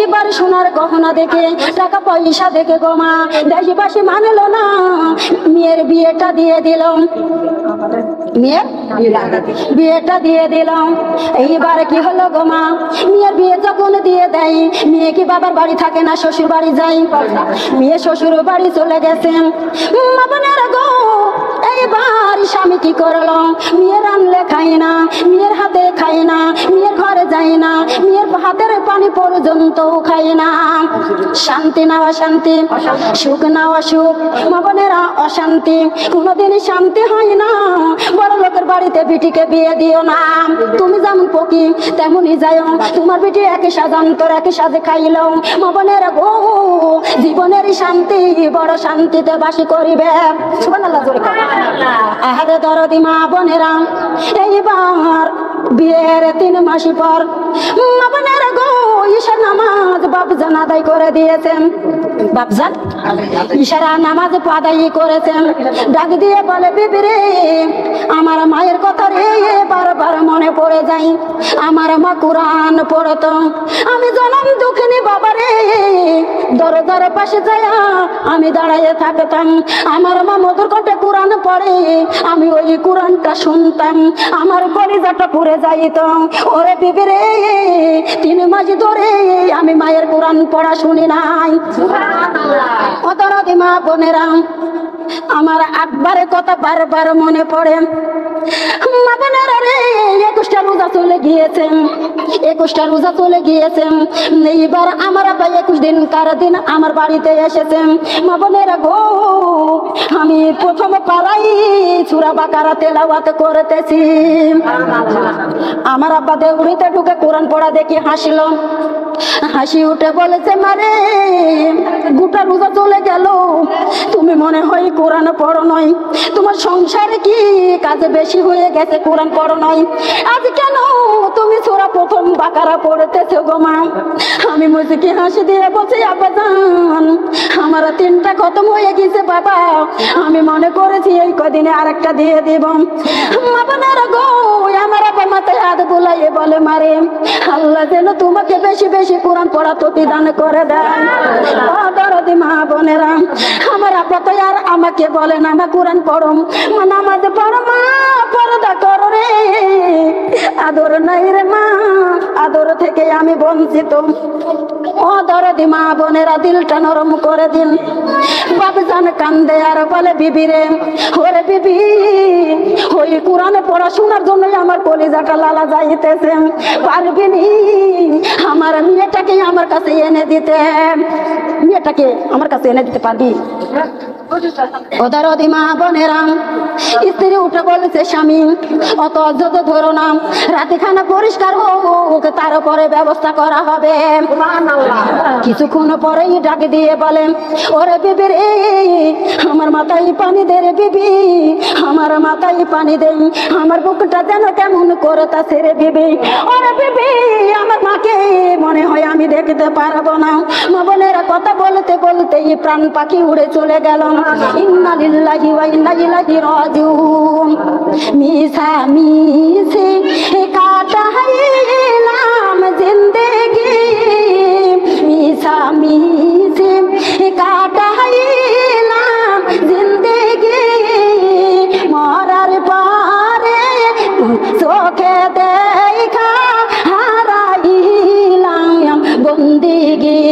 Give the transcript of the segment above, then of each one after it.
এইবার সোনার গহনা দেখে টাকা পয়সা দেখে গো মা দেশবাসী মানলো না, মেয়ের বিয়েটা দিয়ে দিলাম, মেয়ের বিয়েটা দিয়ে দিলাম। এইবার কি হলো গো মা, মেয়ের বিয়ে যখন দিয়ে দেয় মেয়ে কি বাবার বাড়ি থাকে না শ্বশুর বাড়ি যায়? মেয়ে শ্বশুর বাড়ি চলে গেছেন। মা বোনেরা গো এইবার স্বামী কি করলো, মেয়ের আনলে খাই না, মেয়ের হাতে খাই না, মেয়ের ঘরে যাই না, মেয়ের হাতের পানি পর্যন্ত খাই না। শান্তি না অশান্তি, সুখ না অসুখ, মা বোনেরা অশান্তি, কোনোদিনই শান্তি হয় না। বড় লোকের বাড়িতে বিটিকে বিয়ে দিও না, তুমি যেমন পকি তেমনই যাও, তোমার বিটি একই সাজ অন্তর একই সাজে খাইলো। মা বোনেরা গো জীবনের শান্তি বড় শান্তিতে বাসি করিবে। সুবহানাল্লাহ জোরে আহারে দরদি মা বোনেরা, এইবার বিয়ের 3 মাস পর মা বোনেরা গো ঈশার নামাজ বাপজান আদায় করে দিয়েছেন। বাপজান ঈশার নামাজ আদায় করেছেন, ডাক দিয়ে বলে বিবি রে আমার মায়ের কথা রে বারবার মনে পড়ে যায়। আমার মা কোরআন পড়তো, আমি জনম দুঃখিনী বাবা রে দরজার পাশে যায় আমি দাঁড়াইয়ে থাকতাম। আমার মা মধুর কণ্ঠে কোরআন পড়ে, আমি ওই কোরআনটা শুনতাম, আমার কলিজাটা পুড়ে যাইত। ওরে বিবি রে 3 মাস ধরে আমি মায়ের কোরআন পড়া শুনি নাই। ও দরদি মা বোনেরা, আমার একবারে কথা বারবার মনে পড়ে। মা বোনেরা রে 21টা রোজা চলে গিয়েছেন, 21টা রোজা চলে গিয়েছেন। এইবার আমার আব্বা 21 দিন কার দিন আমার বাড়িতে এসেছেন। মা বোনেরা গো আমি প্রথম পাড়াই সূরা বাকারা তেলাওয়াত করতেছি। আমার আব্বা দেউড়িতে ঢুকে কোরআন পড়া দেখি হাসিল, হাসি উঠে বলেছে মারে গোটা রোজা চলে গেল, তুমি মনে হয় কোরআন পড়ো নয়, তোমার সংসারে কি কাজে বেশি হয়ে গেছে কোরআন পড়ো নয়, আজ কেন তুমি সূরা প্রথম বাকারা পড়তেছো গো মা? আমি মুচকি হাসি দিয়ে বলছি আব্বা জান আমার 3টা খতম হয়ে গেছে বাবা, আমি মনে করেছি এই কদিনে আরেকটা দিয়ে দিব। মা বোনেরা গো আমার আব্বা মাথায় হাত বুলাইয়ে বলে মারে আল্লাহ যেন তোমাকে বেশি বেশি কোরআন পড়া প্রতিদান করে দেন। দরদি মা বোনেরা, আমার আব্বা তো আর আমাকে বলে না মা কোরআন পড়ো, মা নামাজ পড়ো, মা পর্দা করো রে, আদর নাই রে মা, আদর থেকে আমি বঞ্চিত। ও দরদি মা বোনেরা দিলটা নরম করে দিন। বাপজান কান্দে আর বলে বিবি রে ওরে বিবি ওই কোরআনে পড়াশোনার জন্য আমার কলিজাটা লালা যাইতেছে, পারবিনি আমার মেয়েটাকে আমার কাছে এনে দিতে, মেয়েটাকে আমার কাছে এনে দিতে পারবি? ও দরদি মা বোনেরা, স্ত্রী উঠে বলেছে স্বামী অত অযথ ধরো না, রাতে খানা পরিষ্কার হোক তারপরে ব্যবস্থা করা হবে। কিছুক্ষণ পরেই ডাকে দিয়ে বলেন ওরে বিবি রে আমার মাথায় পানি দে রে বিবি, আমার মাথায় পানি দে, আমার বুকটা যেন কেমন করে তাছে রে বিবি। ওরে বিবি আমার মাকে মনে হয় আমি দেখতে পারবো না। মা বোনেরা কথা বলতে বলতে প্রাণ পাখি উড়ে চলে গেল। ইন্না লিল্লাহি ওয়া ইন্না ইলাইহি রাজিউন। মিছা মিছে কাটাইলাম জিন্দেগি, মিছা মিছে কাটাইলাম জিন্দেগি, মরার পরে চোখে দেখা হারাইলাম বন্দিগি,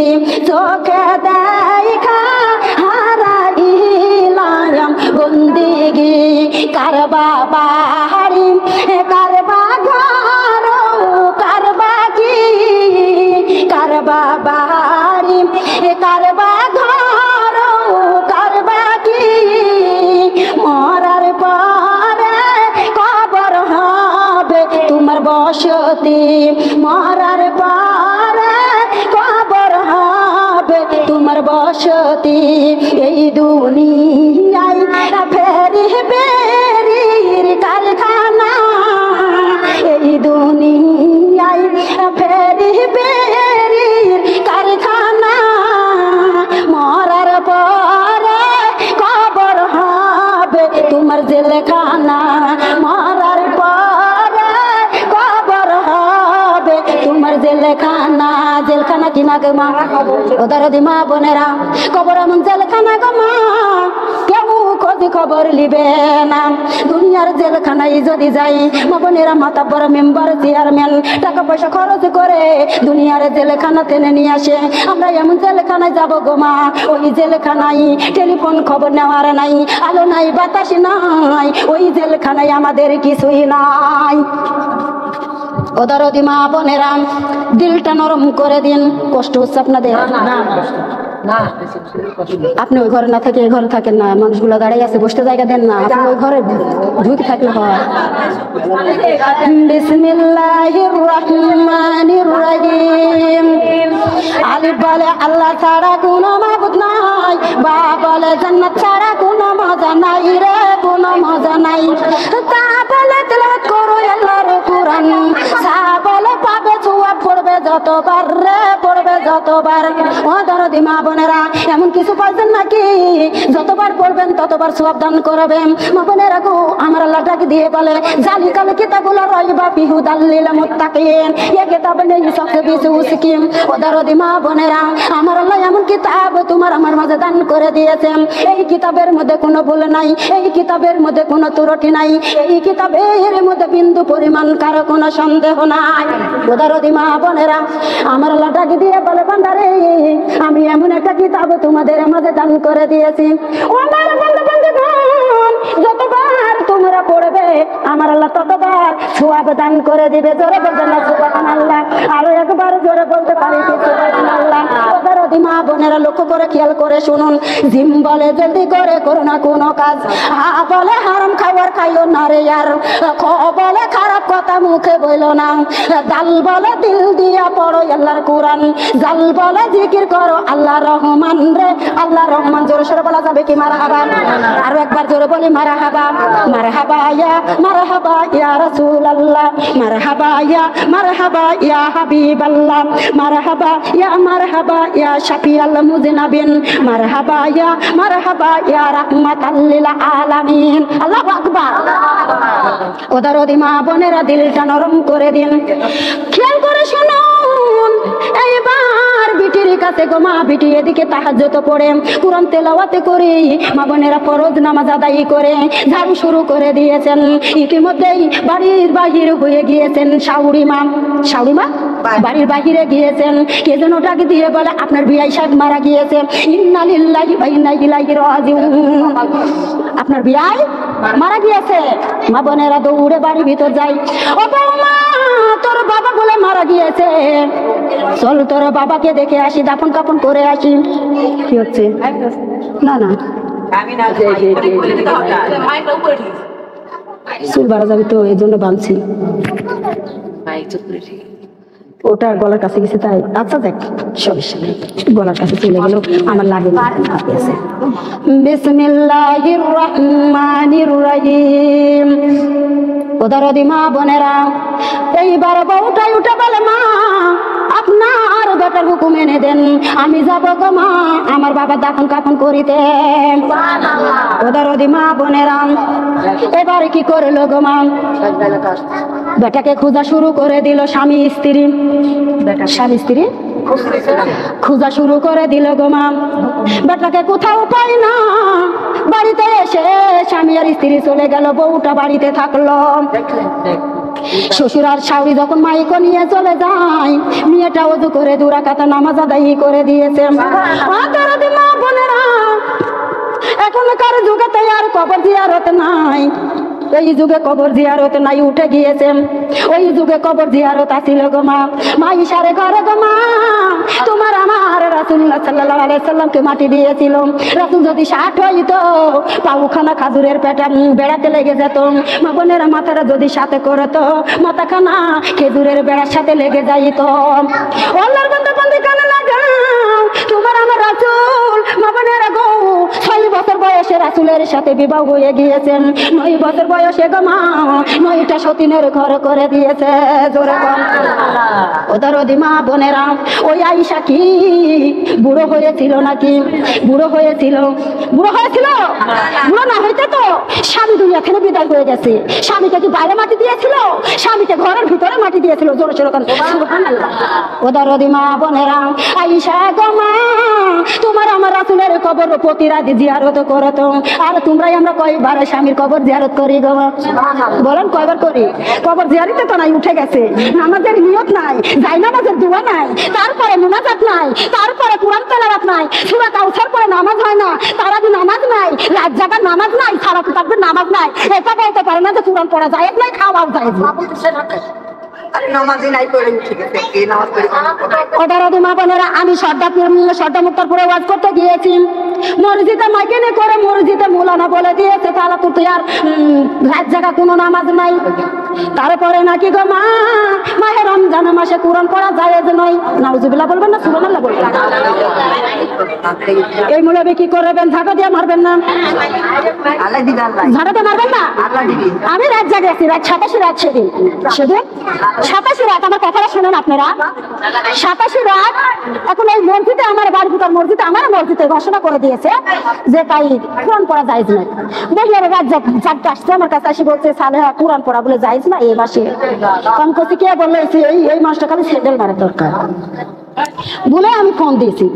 চোখে দেখা হারাইলাম বন্দিগি। কার বাড়ি কার ঘর কার বাকি, কার বাড়ি কার ঘর কার বাকি, মরার পরে কবর হবে তোমার বসতি, মরার পরে কবর হবে তোমার বসতি। এই দুনিয়ায় ফেরি বেরির কারখানা, এই দুনিয়ায় ফেরি বেরির কারখানা, মরার পরে কবর হবে তোমার জেলখানা, মরার পরে কবর হবে তোমার জেলখানা। না জেলখানা কিনা গো মা ও দরদি মা বোনেরা কবর এমন জেলখানা গো মা কেউ খোঁজ খবর লিবে না দুনিয়ার জেলখানায় যদি যাই মা বোনেরা মাতাব্বর মেম্বার চেয়ারম্যান টাকা পয়সা খরচ করে দুনিয়ার জেলখানা টেনে নিয়ে আসে আমরা এমন জেলখানায় যাবো গো মা ওই জেলখানায় টেলিফোন খবর নেওয়ার নাই আলো নাই বাতাস নাই ওই জেলখানায় আমাদের কিছুই নাই ও দরদি মা বোনেরা দিলটা নরম করে দিন কষ্ট হচ্ছে আপনাদের আপনি ওই ঘরে না থেকে এই ঘরে থাকেন না মানুষগুলো দাঁড়িয়ে আছে বসতে জায়গা দেন না আপনি ওই ঘরে ঢুকে থাকলে হয় বিসমিল্লাহির রহমানির রহিম আলিফ বলে আল্লাহ ছাড়া কোনো মাবুদ নাই বা বলে জান্নাত ছাড়া কোনো মজা নাই রে কোনো মজা নাই তা বলে তেলাওয়াত করো আল্লাহর কোরআন সা বলে পাবে সওয়াব পড়বে যতবার রে পড়বে যতবার ও দরদি মা বোনেরা এমন কিছু পাইছেন নাকি যতবার পড়বেন ততবার সওয়াব দান করবেন মা বোনেরা গো আমার আল্লাহ ডাক দিয়ে বলে জালিকাল কিতাবুল রাইবা ফিহি দাল্লিল মুত্তাকিন এই কিতাব নেই সবচেয়ে বেশি উসকিম ও দরদি মা বোনেরা আমার আল্লাহ এমন কিতাব তোমার আমার মাঝে দান করে দিয়েছেন এই কিতাবের মধ্যে কোনো ভুল নাই এই কিতাবের মধ্যে কোনো ত্রুটি নাই এই কিতাবের মধ্যে বিন্দু পরিমাণ কারো কোনো সন্দেহ নাই ও দরদি মা বোনেরা আমার আল্লাহ ডাক দিয়ে বলে বান্দারে আমি এমন একটা কিতাব তোমাদের মাঝে দান করে দিয়েছি ও আমার বান্দা বান্দীগণ যতবার তোমরা পড়বে আমার আল্লাহ ততবার সওয়াব দান করে দিবে জোরে বলবেন না সুবহানাল্লাহ আরো একবার জোরে বলতে পারি কি সুবহানাল্লাহ ও দরদি মা বোনেরা লক্ষ্য করে খেয়াল করে শুনুন জিম বলে জলদি করে করো না কোনো কাজ হা বলে হারাম খাবার খাইও না রে यार খ বলে খারাপ কথা মুখে বইলো না দাল বলে দিল দিয়া পড়ো আল্লাহর কোরআন জাল বলে জিকির করো আল্লাহ রহমান রে আল্লাহ রহমান জোরে সরে বলা যাবে কি মারহাবা আর একবার জোরে বলি মারহাবা মারহাবা ইয়া রাসূলুল্লাহ মারহাবা ইয়া হাবিবাল্লাহ মারহাবা ইয়া শাফিআল মুযনিবিন মারহাবা ইয়া রাহমাতাল লিল আলামিন আল্লাহু আকবার ও দরদি মা বোনেরা দিলটা নরম করে দিন খেয়াল করে শুনুন এইবার বিটির কাছে গো মা বিটি এদিকে তাহাজ্জুদ পড়ে কুরআন তেলাওয়াত করে মা বোনেরা ফরজ নামাজ আদায় করে ঝাড়ু শুরু করে দিয়েছেন ইতিমধ্যেই বাড়ির বাহির হয়ে গিয়েছেন শাশুড়ি মা বাড়ির বাহিরে গিয়েছেন কে যেন ডাক দিয়ে বলে আপনার বিয়াই সাহেব মারা গিয়েছে ইন্না লিল্লাহি ওয়া ইন্না ইলাইহি রাজিউন আপনার বিয়াই মারা গিয়েছে মা বোনেরা দৌড়ে বাড়ির ভিতর যায় ও বৌমা তোর বাবা বলে মারা গিয়েছে চল তোর বাবাকে দেখে আসি দাফন কাফন করে আসি কি হচ্ছে না না চুল বাড়া যাবে তো এই জন্য বাঁধছি ওটা গলার কাছে গেছে তাই আচ্ছা দেখ সমস্যা নেই গলার কাছে চলে গেল আমার লাগে না বিসমিল্লাহির রহমানির রহিম ও দরদি মা বোনেরা এইবার বউটাই উঠে বলে মা আপনার বেটার হুকুম এনে দেন আমি যাব গো মা আমার বাবা দাফন কাফন করিতে ও দরদি মা বোনেরা এবার কি করলো গো মা বেটাকে খোঁজা শুরু করে দিল স্বামী স্ত্রী খোঁজা শুরু করে দিল গো মা বেটাকে কোথাও পাই না বাড়িতে এসে স্বামী আর স্ত্রী চলে গেল বউটা বাড়িতে থাকলো শ্বশুর আর শাশুড়ি যখন মাইকো নিয়ে চলে যায় মেয়েটা ওযু করে 2 রাকাত নামাজ আদায় করে দিয়েছে মা বোনেরা এখনকার যুগে আর কবর জিয়ারত নাই এই যুগে কবর জিয়ারত নাই উঠে গিয়েছে ওই যুগে কবর জিয়ারত আছিল গো মা ইশারে করে গো মা তোমার আমার রাসূলুল্লাহ সাল্লাল্লাহু আলাইহি সাল্লামকে মাটি দিয়েছিল রাসূল যদি 60 হইতো পাউখানা খাজুরের পেটে বেড়াতে লেগে যেত মা বোনেরা মাথাটা যদি সাথে করতো মাথাখানা খেজুরের বেড়ার সাথে লেগে যাইতো আল্লাহর বান্দা বান্দি কানে লাগাও তোমার আমার রাসূল মা বোনেরা গো 6 বছর বয়সে রাসূলের সাথে বিবাহ হয়ে গিয়েছেন। 9 বছর বয়সে গো মা 9টা সতীনের ঘর করে দিয়েছে। জোরে বল ও দরদি মা বোনেরা, ওই আয়েশা কি বুড়ো হয়েছিল নাকি? বুড়ো হয়েছিল? বুড়ো হয়েছিল? বুড়ো না হইতে তো স্বামী দুনিয়া থেকে বিদায় হয়ে গেছে। স্বামীকে কি বাইরে মাটি দিয়েছিল? স্বামীকে ঘরের ভিতরে মাটি দিয়েছিল। জোরে জোরে বল সুবহানাল্লাহ। ও দরদি মা বোনেরা, আয়েশা গো মা তোমার আমার রাসূলের কবর প্রতি রাতে জিয়ারত করতো। আর তোমরাই আমরা কয়বার স্বামীর কবর জিয়ারত করি গো? বলেন কয়বার করি? কবর জিয়ারতে তো নাই, উঠে গেছে। নামাজের নিয়ত নাই, জায়নামাজের দোয়া নাই, তারপরে মুনাজাত নাই, তারপরে কোরআন তেলাওয়াত নাই, সূরা কাউসার পরে নামাজ হয় না, তারাবি নামাজ নাই, রাত জাগার নামাজ নাই, সারা তাকবীর নামাজ নাই। এটা বলতে পারে না যে কোরআন পড়া যায় নাই, খাওয়াও যায় না। আমি সর্দা মুক্তারপুরে ওয়াজ করতে গিয়েছি। মসজিদে মাইকেনে করে মসজিদে মৌলানা বলে দিয়েছে তাহলে তো আর রাত জাগা কোনো নামাজ নাই। তারপরে নাকি গো মা মাহে রমজান মাসে কোরআন পড়া জায়েজ নয়। নাউজুবিল্লাহ বলবেন না সুবহানাল্লাহ বলবেন? এই মুলবি কি করবেন? ঝাঁটা দিয়ে মারবেন না? ঝাঁটা দিয়ে মারবেন না? আমি রাত জাগেছি, রাত 87 রাত সেদিন 87 রাত। আমার কথাটা শুনেন আপনারা, 87 রাত। এখন এই মসজিদে আমার বাড়ি ভিতর মসজিদে আমার মসজিদে ঘোষণা করে দিয়েছে যে তাই কোরআন পড়া জায়েজ নয়। দেখি আমি রাত জাগতে আসছে, আমার কাছে এসে বলছে সালেহা কোরআন পড়া বলে জায়েজ না এই মাসে। আমি কইছি কে বললো এই মাসটা খালি স্যান্ডেল মারার দরকার বলে আমি ফোন দিয়েছি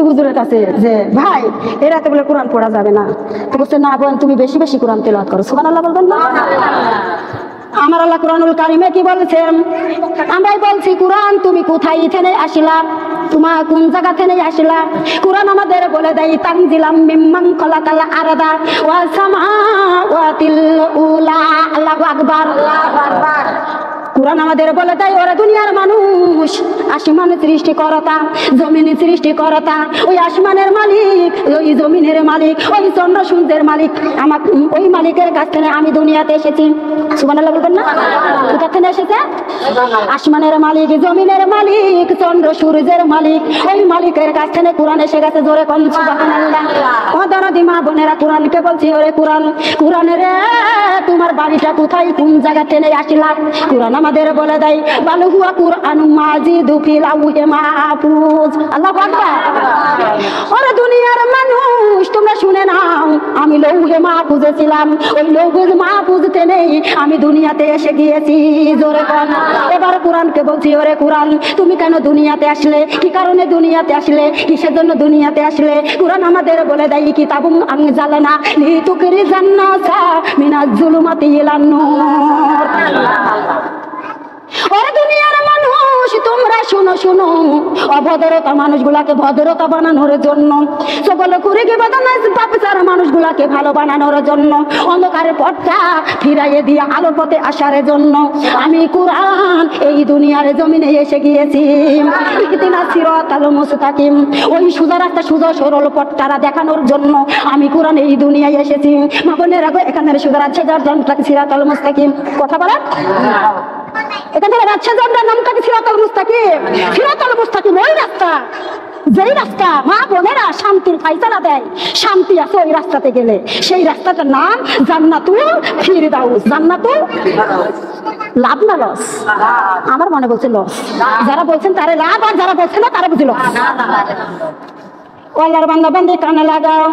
হুজুরের কাছে যে ভাই এই রাতে বলে কোরআন পড়া যাবে না। তো বলছে না বোন তুমি বেশি বেশি কোরআন তেলাওয়াত করো। সুবহানাল্লাহ বলবেন না? আমার আল্লাহ কুরআনুল কারিমে কি বলছেন? আমরাই বলছি কোরআন তুমি কোথায় থেকে আসিলা, তোমার কোন জায়গা থেকে আসিলা? কোরআন আমাদের বলে দেয় তানজিলাম মিম্মান খালাকাল আরদা ওয়াস সামাওয়াতিল উলা। আল্লাহু আকবার। কোরআন আমাদের বলে দেয় ওরা দুনিয়ার মানুষ আসমানের সৃষ্টিকর্তা, জমিনের সৃষ্টিকর্তা, ওই আসমানের মালিক, ওই জমিনের মালিক, ওই চন্দ্র সূর্যের মালিক, আমার ওই মালিকের কাছ থেকে আমি দুনিয়াতে এসেছি। সুবহানাল্লাহ বলবেন না? কোথা থেকে এসেছে? আসমানের মালিক, জমিনের মালিক, চন্দ্র সূর্যের মালিক, ওই মালিকের কাছ থেকে কোরআন এসে গেছে। জোরে কোন সুবহানাল্লাহ। ও দরদি মা বোনেরা, কোরআনকে বলছি ওরে কোরআন, কোরআনের তোমার বাড়িটা কোথায়, কোন জায়গা থেকে আসিলা? কোরআন আমাদের বলে দেয় বাল হুয়া কুরআন মাজিদু ফি লাউহে মাহফুজ। আল্লাহু আকবার। ওরে দুনিয়ার মানুষ তোমরা শুনে নাও, আমি লৌহে মাহফুজে ছিলাম, ওই লৌহে মাহফুজতে নেই আমি দুনিয়াতে এসে গিয়েছি। জোরে বল। এবার কোরআনকে বলছি ওরে কোরআন তুমি কেন দুনিয়াতে আসলে? কি কারণে দুনিয়াতে আসলে? কিসের জন্য দুনিয়াতে আসলে? কোরআন আমাদের বলে দেয় কিতাবুম আনজালনা লিতুখরিজান নাসা মিনাজ জুলুমাতি ইলান নূর। ওরে দুনিয়ার মানুষ তোমরা শুনো শুনো, অভদ্রতা মানুষগুলাকে ভদ্রতা বানানোর জন্য, সকল কুড়িকে বানানো পাপচার মানুষগুলাকে ভালো বানানোর জন্য, অন্ধকারের পথটা ফিরাইয়ে দিয়ে আলোর পথে আসার জন্য আমি কোরআন এই দুনিয়ার জমিনে এসে গিয়েছি। ইহদিনাস সিরাতাল মুস্তাকিম, ওই সোজা রাস্তা সোজা সরল পথটা দেখানোর জন্য আমি কোরআন এই দুনিয়ায় এসেছি। মা বোনেরা গো, এখানে সোজা রাস্তা সিরাতাল মুস্তাকিম কথা বলেন। এখান থেকে রাজশাহী যাওয়ার নামটা কি সিরাতাল মুস্তাকিম? সিরাতাল মুস্তাকিম ওই রাস্তা, যেই রাস্তা মা বোনেরা শান্তির ফায়সালা দেয়, শান্তি আছে ওই রাস্তাতে গেলে। সেই রাস্তাটার নাম জান্নাতুল ফিরদাউস। জান্নাতুল লাভ না লস? আমার মনে বলছে লস। যারা বলছেন তারে লাভ, আর যারা বলছেন না তারা বুঝি লস। আল্লাহর বান্দা বান্দি কানে লাগাও,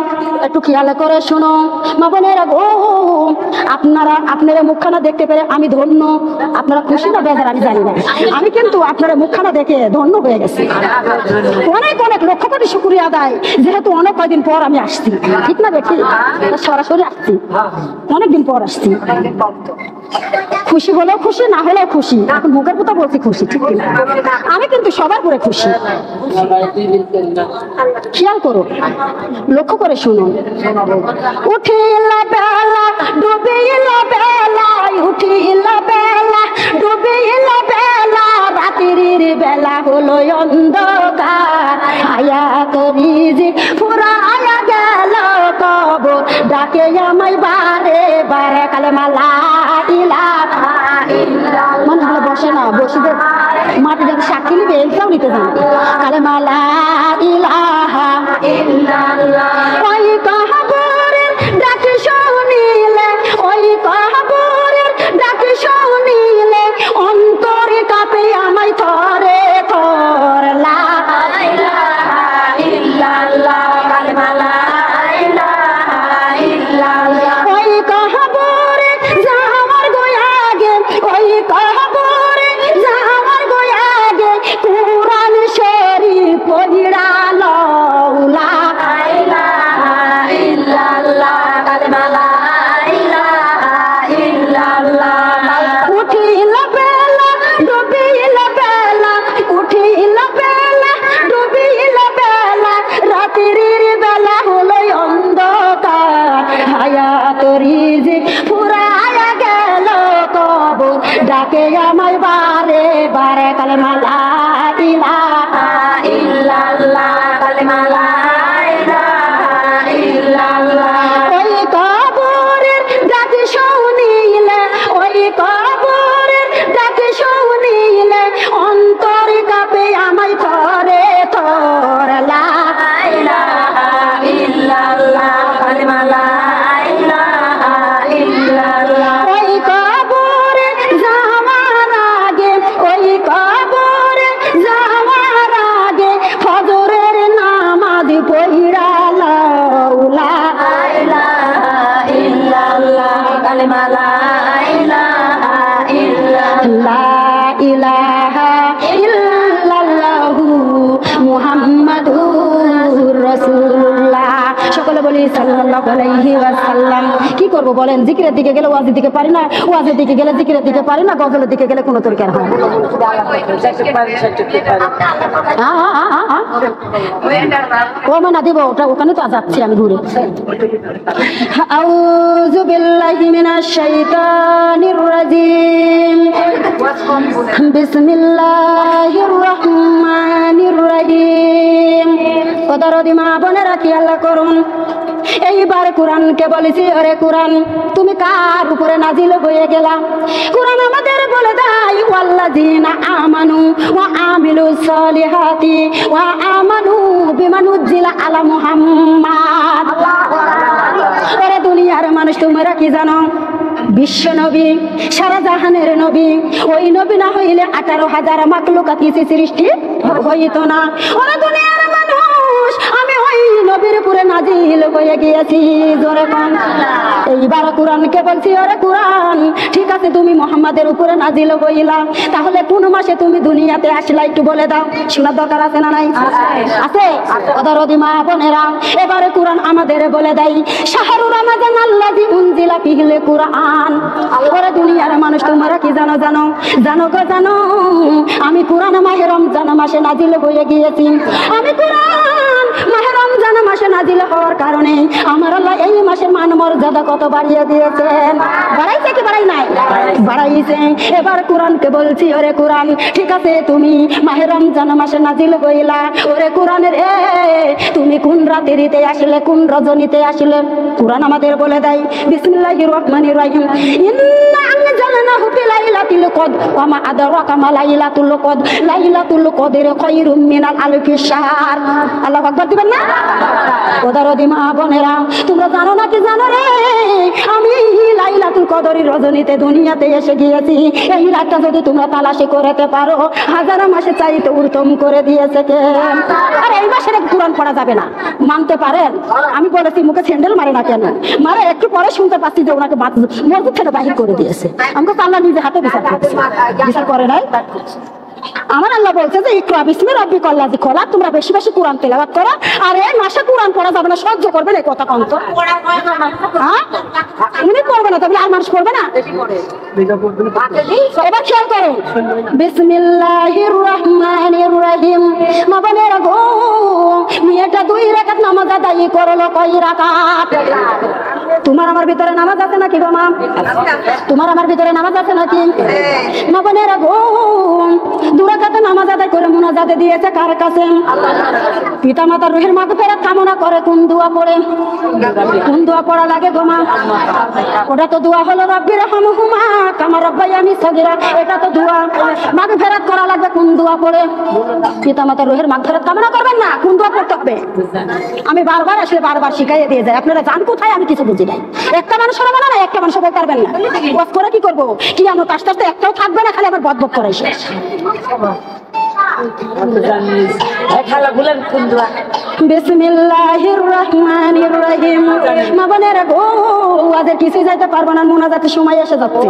একটু খেয়াল করে শোনো মা বোনেরা গো। আপনারা মুখখানা দেখতে পেরে আমি ধন্য। আপনারা খুশি না বেজার আমি জানি না, আমি কিন্তু আপনারা মুখখানা দেখে ধন্য হয়ে গেছি। অনেক অনেক লক্ষ কোটি শুকরিয়া আদায়, যেহেতু অনেক কয়দিন পর আমি আসছি, ঠিক না দেখি সরাসরি আসছি, অনেকদিন পর আসছি। খুশি হলেও খুশি, না হলেও খুশি, এখন মুখের কথা বলছি খুশি, ঠিক কিনা? আমি কিন্তু সবার করে খুশি। খেয়াল করো, লক্ষ্য করে শুনুন। উঠিল বেলা ডুবিল বেলা, উঠিল বেলা ডুবিল বেলা, রাত্রির বেলা হলো অন্ধকার, আয়া করি যে ফুরায়া গেল কবর, ডাকে আমায় বারে বারে কালেমা লা ইলাহা ইল্লাল্লাহ। মনে হলো বসে না, বসে মাটি সাক্ষী নিবে এইটাও নিতে জানে কালেমা লা ইলাহা ইল্লাল্লাহ ওই কবরের ডাক শুনিলে ওই কবরের ডাক শুনিলে অন্তরে কাঁপে আমায় থরে থর লা ইলাহা ইল্লাল্লাহ কালেমা লা ইলাহা ইল্লাল্লাহ ওই কবরে যাওয়ার গোয়াগে ওই কবরে যাওয়ার গোয়াগে কুরআন শরীফ পড়ালো লা ইলাহা ইল্লাল্লাহ কালেমা লা ইলাহা ইল্লাল্লাহ উঠিল বেলা ডুবিল বেলা উঠিল বেলা ডুবিল বেলা রাতের বেলা হলো অন্ধকার হায়াত রিজিক ফুরায়া গেল কবর ডাকে আমায় বারে বারে কালেমা লা ইলাহা ইল্লাল্লাহ কালেমা লা ইলাহা ইল্লাল্লাহ ওই কবরের ডাক শুনিলে ওই কবরের ডাক শুনিলে অন্তর কাঁপে আমায় থরে থর লা ইলাহা ইল্লাল্লাহ কালেমা লা ইলাহা ইল্লাল্লাহ ওই কবরে যাওয়ার আগে ওই কবরে যাওয়ার আগে ফজরের নামাজ পড়ালো লা ইলাহা ইল্লাল্লাহ কালেমা লা ইলাহা ইল্লাল্লাহ লা ইলাহা ইল্লাল্লাহু মুহাম্মাদুর রাসূলুল্লাহ সকলে বলি সাল্লাল্লাহু আলাইহি ওয়াসাল্লাম কি করব বলেন জিকিরের দিকে গেলে ওয়াজের দিকে পারি না ওয়াজের দিকে গেলে জিকিরের দিকে পারি না গজলের দিকে গেলে কোনো তরকার হয় ও মানা দিব ওটা ওখানে তো যাচ্ছি আমি ঘুরে আউযু বিল্লাহি মিনাশ শাইতানির রাজিম বিসমিল্লাহির রহমানির রহিম কদরদি মা বোনেরা কি আল্লাহ করুন এইবার কোরআনকে বলেছি আরে কোরআন তুমি কার উপরে নাজিল হয়ে গেলা কোরআন আমাদের বলে দেয় ওয়াল্লাযিনা আমানু ওয়া আমিলুস সলিহাতি ওয়া আমানু বিমা নুজিলা আলা মুহাম্মাদ আরে দুনিয়ার মানুষ তোমরা কি জানো বিশ্ব নবী সারা জাহানের নবী ওই নবী না হইলে 18,000 মাখলুকাত সৃষ্টি হইতো না ওরা দুনিয়ার মানুষ আমি ওই নবীর উপরে নাজিল হয়ে গিয়েছি জোরে কোন এইবার কোরআনকে বলছি ওরে কোরআন ঠিক আছে তুমি মুহাম্মাদের উপরে নাজিল হইলা তাহলে কোন মাসে তুমি দুনিয়াতে আসলা একটু বলে দাও শোনার দরকার আছে না নাই আছে ওদরদি মা বোনেরা এবারে কোরআন আমাদের বলে দেয় শাহরুর রমাজান আল্লাযী উনজিলা ফিহিল কুরআন ওরে দুনিয়ার মানুষ তোমরা কি জানো জানো জানো গো জানো আমি কোরআন মাহে রমজান মাসে নাজিল হয়ে গিয়েছি আমি কোরআন মাহে রমজান মাসে নাজিল হওয়ার কারণে আমার আল্লাহ এই মাসের মান মর্যাদা কত বাড়িয়ে দিয়েছেন বাড়াইছে কি বাড়াই নাই বাড়াইছে এবার কোরআনকে বলছি ওরে কোরআন ঠিক আছে তুমি মাহে রমজান মাসে নাজিল হইলা ওরে কোরআনের তুমি কোন রাতেরিতে আসলে কোন রজনীতে আসলে কোরআন আমাদের বলে দেয় বিসমিল্লাহির রহমানির রহিম ইন্না আনজালনাহু ফি লাইলাতুল কদর ওয়া মা আদরাকা মা লাইলাতুল কদর লাইলাতুল কদর খায়রুম মিনাল আলফি শাহর আল্লাহু আকবার দিবেন না ওদরদি মা বোনেরা তোমরা জানো না কি জানো রে আমি লাইলাতুল কদরের রজনীতে দুনিয়াতে এসে গিয়েছি এই রাতটা যদি তোমরা তালাশি করতে পারো হাজার মাসে চাইতে উত্তম করে দিয়েছে কে আর এই মাসে কোরআন পড়া যাবে না মানতে পারেন আমি বলেছি মুখে স্যান্ডেল মারে না কেন মারে একটু পরে শুনতে পাচ্ছি যে ওনাকে মসজিদ থেকে বাহির করে দিয়েছে আমাকে আল্লাহ নিজে হাতে বিচার করে নাই আমার আল্লাহ বলছে যে ইকরা বিসমি রাব্বিকা আল্লাযী খলাক তোমরা বেশি বেশি কোরআন তেলাওয়াত করো আর এই মাসে কোরআন পড়া যাবে না সহ্য করবে না কথা কম তো হ্যাঁ উনি পড়বে না তবে আর মানুষ পড়বে না এবার খেয়াল করো বিসমিল্লাহির রহমানির রহিম মা বোনেরা গো মেয়েটা 2 রাকাত নামাজ আদায় করলো কয় রাকাত তোমার আমার ভিতরে নামাজ আছে নাকি গো মা তোমার আমার ভিতরে নামাজ আছে নাকি মা বোনেরা গো 2 রাকাত নামাজ আদায় করে মুনাজাতে দিয়েছে কার কাছে? পিতা মাতার রুহের মাগফিরাত কামনা করে কোন দোয়া পড়ে? কোন দোয়া পড়া লাগে গো মা? ওটা তো দোয়া হলো রব্বির রহমহুমা কামা রাব্বায়ানি সগীরা। এটা তো দোয়া। মাগফিরাত করা লাগবে কোন দোয়া পড়ে? পিতা মাতার রুহের মাগফিরাত কামনা করবেন না, কোন দোয়া পড়তে হবে? আমি বারবার আসলে বারবার শিখাইয়ে দিয়ে যাই, আপনারা জান কোথায় আমি কিছু বুঝি নাই। একটা মানুষ হবে না, একটা মানুষ হবে পারবেন না। ওয়াজ করে কি করবো? কি আমার আস্তে আস্তে একটাও থাকবে না, খালি আমার বদবক করে শেষ। বিসমিল্লাহির রহমানির রহিম। মা বোনেরা গো, ওয়াজের কিছু যাইতে পারবো না, মুনাজাতের সময় এসে যাচ্ছে।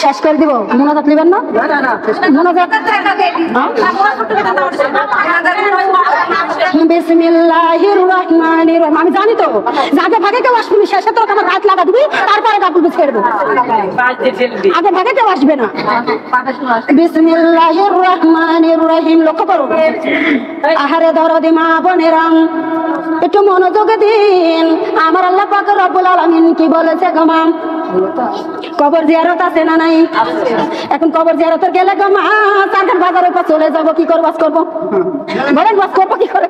শেষ করে দিব। মুনাজাত নেবেন না? মুনাজাত বিসমিল্লাহির রহমানির রহিম। আমি জানি তো আগে ভাগে কেউ আসবে না, শেষে তো আমার রাত লাগা দিবি, তারপরে গাবুল বুঝ করবো। আগে ভাগে কেউ আসবে না। বিসমিল্লাহির রহমানির রহিম। লক্ষ্য করো। আহারে দরদি মা বোনেরা, একটু মনোযোগ দিন। আমার আল্লাহ পাক রব্বুল আলামিন কি বলেছে গো মা? কবর জিয়ারত আছে না নাই? এখন কবর জিয়ারতে গেলে গো মা চারঘাট বাজারের পর চলে যাবো, কি করবো? বাস করবো? বলেন বাস করবো কি করে?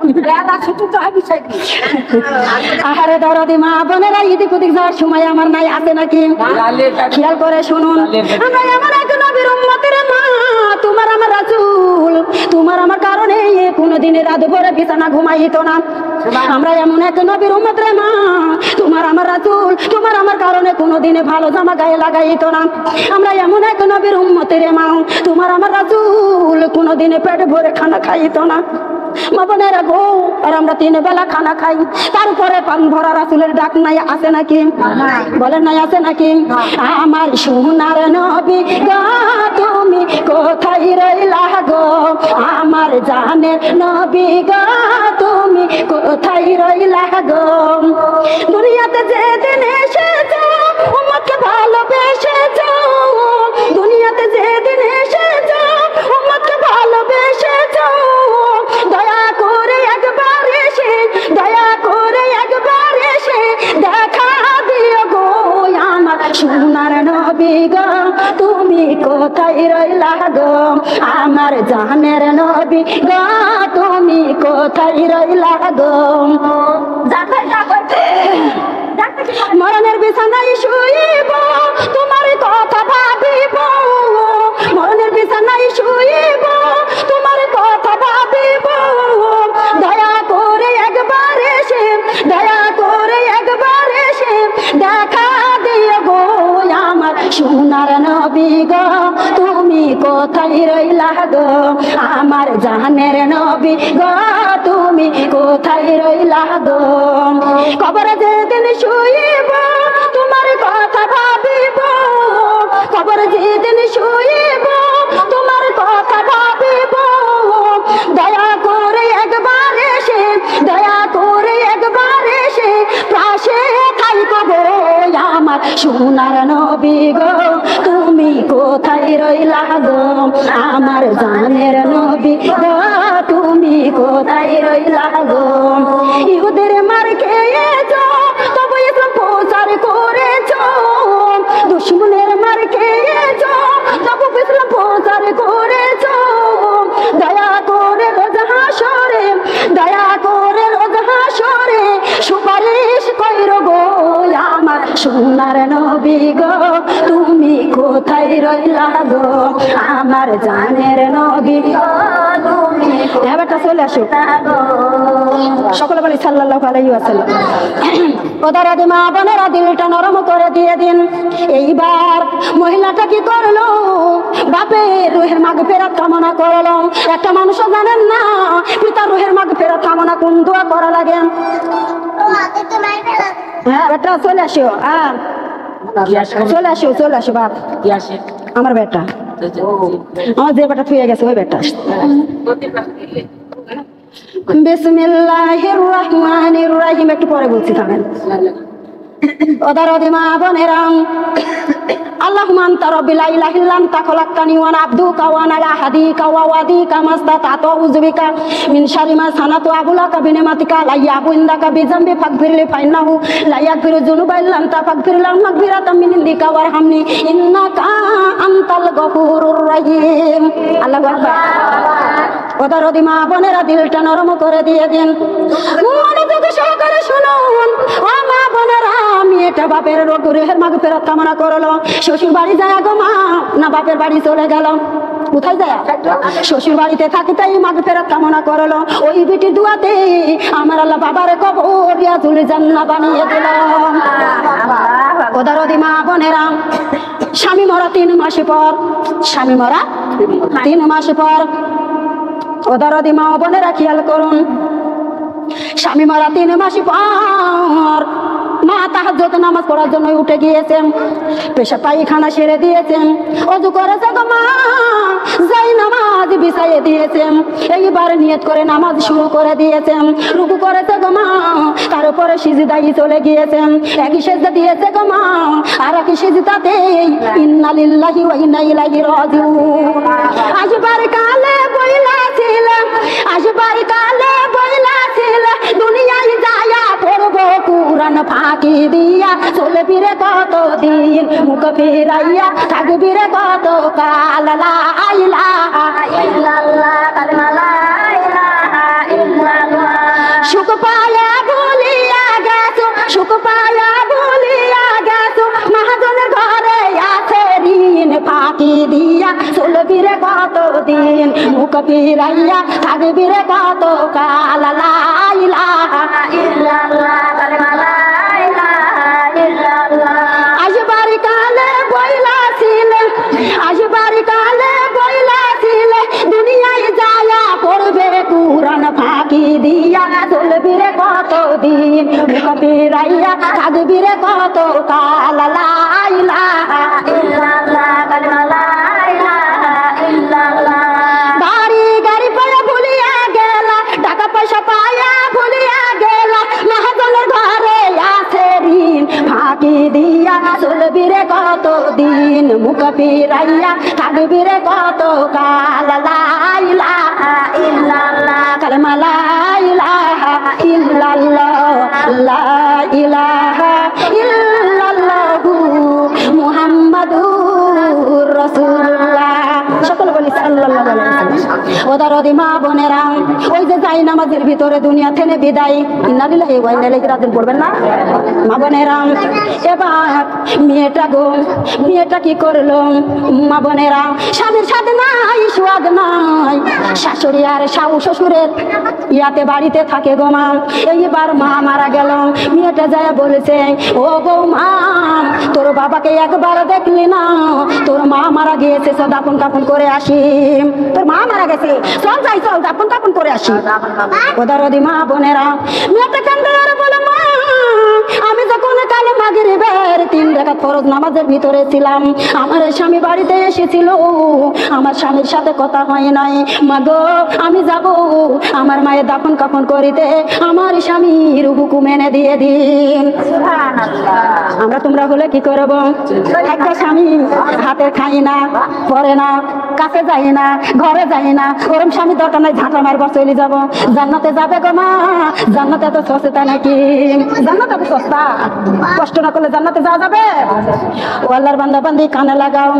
আহারে দরদি মা বোনেরা, এদিক ওদিক যাওয়ার সময় আমার নাই, আছে নাকি? খেয়াল করে শুনুন। আমরা এমন এক নবীর উম্মতের মা, তোমার আমার রাসূল, তোমার আমার কারণে কোনদিন রাত ভরে বিছানা ঘুমাইতো না। আমরা এমন এক নবীর উম্মতের মা, তোমার আমার রাসূল, তোমার আমার কারণে কোনদিনে ভালো জামা গায়ে লাগাইতো না। আমরা এমন এক নবীর উম্মতের মা, তোমার আমার রাসূল কোনদিনে পেট ভরে খানা খাইতো না। মা বোনেরা গো, আর আমরা 3 বেলা খানা খাই, তারপরে পান ভরা রাসূলের ডাক নাই, আছে নাকি? বলেন নাই, আছে নাকি? আমার সোনার নবী গো, তুমি কোথায় রইলা গো? আমার জানের নবী গো, তুমি কোথায় রইলা গো? দুনিয়াতে যেদিন এসেছো উম্মতকে ভালোবেসেছো, দুনিয়াতে যেদিন এসেছো উম্মতকে ভালোবেসেছো। দয়া করে একবার এসে, দয়া করে একবার এসে দেখা দিও গো আমার সোনার নবী গো, তুমি কোথায় রইলা গো? আমার জানের নবী গো, তুমি কোথায় রইলা গো? মরণের বিছানায় শুইব, তোমার কথা ভাবিব। মরণের বিছানায় শুইব, তোমার কথা ভাবিব। দয়া করে একবার এসে, দয়া করে একবার এসে দেখা দিও গো আমার সোনার নবী গো, তুমি কোথায় রইলা গো? আমার জানের নবী গো, তুমি কোথায় রইলা গো? কবরে যেদিন শুইব, তোমার কথা ভাবিব। কবরে যেদিন শুইব, তোমার কথা ভাবিব। দয়া করে একবার এসে, দয়া করে একবার এসে পাশে থাইকো গো আমার সোনার নবী গো, তুমি কোথায় রইলা গো? আমার জানের নবী গো, তুমি কোথায় রইলা গো? ইহুদের মার খেয়েছো, তবু ইসলাম প্রচার করেছো। দুশমনের মার খেয়েছো, তবু ইসলাম প্রচার করেছো। দয়া করে রোজ হাসরে, দয়া করে রোজ হাসরে সুপারিশ কইরো গো আমার সোনার নবী গো, তুমি কোথায় রইলা গো? আমার জানের নবী গো, তুমি এবারটা চলে আসো। সকলে বলি সাল্লাল্লাহু আলাইহি ওয়াসাল্লাম। ওদারাদি মা বোনেরা, দিলটা নরম করে দিয়ে দিন। এইবার মহিলাটা কি করলো? বাপের রুহের মাগফিরাত কামনা করলো। একটা মানুষও জানেন না পিতার রুহের মাগফিরাত কামনা কোন দোয়া করা লাগে। হ্যাঁ বেটা চলে আসো, চলে আসো, চলে আসো বাপ। আমার বেটা, আমার যে বেটা থুয়ে গেছে ওই বেটা। বিসমিল্লাহির রহমানির রহিম। একটু পরে বলছি থামেন। ওদারদি মা বোনেরা, আল্লাহুম্মা আনতা রাব্বি লা ইলাহা ইল্লা আনতা খালাকতানি ওয়া আনা আবদুকা ওয়া আনা আলা হাদিকা ওয়া ওয়াদিকা মাস্তাতাতু আউযু বিকা মিন শাররি মা সানাতু আবুলাকা বিনিমাতিকা লা ইয়াবু ইনদাকা বিযামবি ফাগফিরলি ফাইন্নাহু লা ইয়াগফিরু যুনুবা ইল্লা আনতা ফাগফির লাহু মাগফিরাতাম মিন ইনদিকা ওয়ারহামনি ইন্নাকা আনতাল গফুরুর রহিম। আল্লাহু আকবার। ওদারদি মা বোনেরা দিলটা নরম করে দিয়ে দিন, মনোযোগ সহকারে শুনুন। ও মা বোনেরা, মেয়েটা বাপের রোগের মাগফিরাত কামনা করলো, শ্বশুর বাড়ি যায় গো মা, না বাপের বাড়ি চলে গেল? কোথায় যায়? শ্বশুর বাড়িতে থাকতেই মাগফিরাত কামনা করলো। ওই বিটির দুয়াতে আমার আল্লাহ বাবার কবর রিয়াজুল জান্নাহ বানিয়ে দিল। ওদারদি মা বোনেরা, স্বামী মরা 3 মাস পর, স্বামী মরা 3 মাস পর, ওদারদি মা বোনেরা খেয়াল করুন, স্বামী মারা 3 মাস পর মা তাহাজ্জুদ নামাজ পড়ার জন্য উঠে গিয়েছেন, পেশাব পায়খানা সেরে দিয়েছেন, ওযু করেছে গো মা, যাই নামাজ বিছাইয়ে দিয়েছেন, এইবার নিয়ত করে নামাজ শুরু করে দিয়েছেন, রুকু করেছে গো মা, তার উপরে সিজদায় চলে গিয়েছেন, একই সিজদা দিয়েছে গো মা, আর একই সিজদাতে ইন্না লিল্লাহি ওয়া ইন্না ইলাইহি রাজিউন। আসবার কালে বইলাছিল, আসবার কালে বইলাছিল, দুনিয়ায় যায়া পড়ব কুরআন ফাঁকি দিয়া, চলে ফিরে কত দিন, মুখ ফিরাইয়া থাকবি রে কত কাল। লা ইলাহা ইল্লাল্লাহ, কালিমা লা ইলাহা ইল্লাল্লাহ। সুখ পায়া ভুলিয়া গেছো, সুখ পায়া ভুলিয়া গেছো, মহাজনের ঘরে আছে ঋণ ফাঁকি দিয়া, চলে ফিরে কত দিন, মুখ ফিরাইয়া থাকবি রে কত কাল। লা ইলাহা ইল্লাল্লাহ, কালিমা লা ইলাহা ইল্লাল্লাহ। আসবার কালে বইলাছিলে, আসবার কালে বইলাছিলে, দুনিয়ায় যায়া পড়বে কুরআন ফাঁকি দিয়া, চলবি রে কত দিন, মুখ ফিরাইয়া থাকবি রে কত কাল। লা ইলাহা ইল্লাল্লাহ, কালিমা লা ইলাহা ইল্লাল্লাহ। বাড়ি গাড়ি পায়া ভুলিয়া গেলা, টাকা পয়সা পায়া ভুলিয়া গেলা, মহাজনের ঘরে আছে ঋণ ফাঁকি দিয়া, চলবি রে কত দিন, মুখ ফিরাইয়া থাকবি রে কত কাল। লা ইলাহা ইল্লাল্লাহ, কালিমা লা ইলাহা ইল্লাল্লাহ, লা ইলাহা ইল্লাল্লাহু মুহাম্মাদুর রাসূলুল্লাহ। সকলে বলি সাল্লাল্লাহু আলাইহি ওয়াসাল্লাম। ওদারদি মা বোনেরা, ওই যে যাই নামাজের ভিতরে দুনিয়া থেকে বিদায়, ইন্না লিল্লাহি ওয়া ইন্না ইলাইহি রাজিউন পড়বেন না মা বোনেরা? এবার মেয়েটা গো, মেয়েটা কি করলো মা বোনেরা? স্বামীর সাথে নাই, সুয়াদ নাই, শাশুড়ি আর শ্বশুরের ইয়াতে বাড়িতে থাকে গো মা। এইবার মা মারা গেল, মেয়েটা যায় বলেছে, ও গো মা, তোর বাবাকে একবার দেখলি না? তোর মা মারা গিয়েছে, চল দাফন কাফন করে আসি। তোর মা মারা গেছে, চল যাই, চল দাফন কাফন করে আসি। ওদারদি মা বোনেরা, মেয়েটা কান্দে আর বলে, মা, আমি যখন কালে মাগরিবের 3 রাকাত ফরজ নামাজের ভিতরে ছিলাম, আমার স্বামী বাড়িতে এসেছিল, আমার স্বামীর সাথে কথা হয় নাই, মা গো আমি যাব আমার মায়ের দাফন কাফন করিতে, আমার স্বামীর হুকুম এনে দিয়ে দিন। আমরা তোমরা হলে কি করবো? একটা স্বামী হাতে খাই না, পরে না, কাছে যাই না, ঘরে যাই না, ওরম স্বামী দরকার নাই, ঝাঁটা মারবার চলে যাবো। জান্নাতে যাবে গো মা, জান্নাতে এত সস্তা নাকি? জান্নাত এত সস্তা? কষ্ট না করলে জান্নাতে যাওয়া যাবে? ও আল্লাহর বান্দা বান্দি, কানে লাগাও।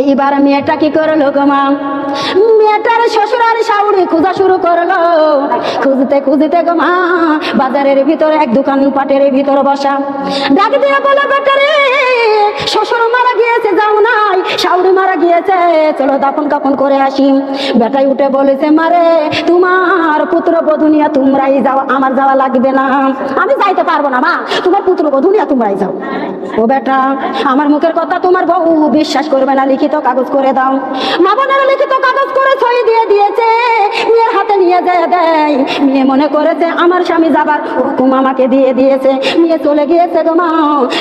এইবার মেয়েটা কি করলো গো মা? মেয়েটার শ্বশুর আর শাশুড়ি খোঁজা শুরু করলো। খুঁজতে খুঁজতে গো মা, বাজারের ভিতরে এক দোকান পাটের ভিতরে বসা, ডাক দিয়ে বলে, বেটারে, শ্বশুর মারা গিয়েছে, যাও নাই, শাশুড়ি মারা গিয়েছে, চলো দাফন কাফন করে আসি। বেটাই উঠে বলেছে, মারে, তোমার পুত্র বধূ নিয়ে তোমরাই যাও, আমার যাওয়া লাগবে না, আমি যাইতে পারবো না মা, তোমার পুত্র বধূ নিয়ে তোমরাই যাও। ও বেটা, আমার মুখের কথা তোমার বউ বিশ্বাস করবে না, লিখিত কাগজ করে দাও। মা বোনেরা লিখিত কাগজ করে সই দিয়ে দিয়েছে, মেয়ের হাতে নিয়ে যায় দেয়। মেয়ে মনে করেছে আমার স্বামী যাবার হুকুম আমাকে দিয়ে দিয়েছে, মেয়ে চলে গিয়েছে গো মা,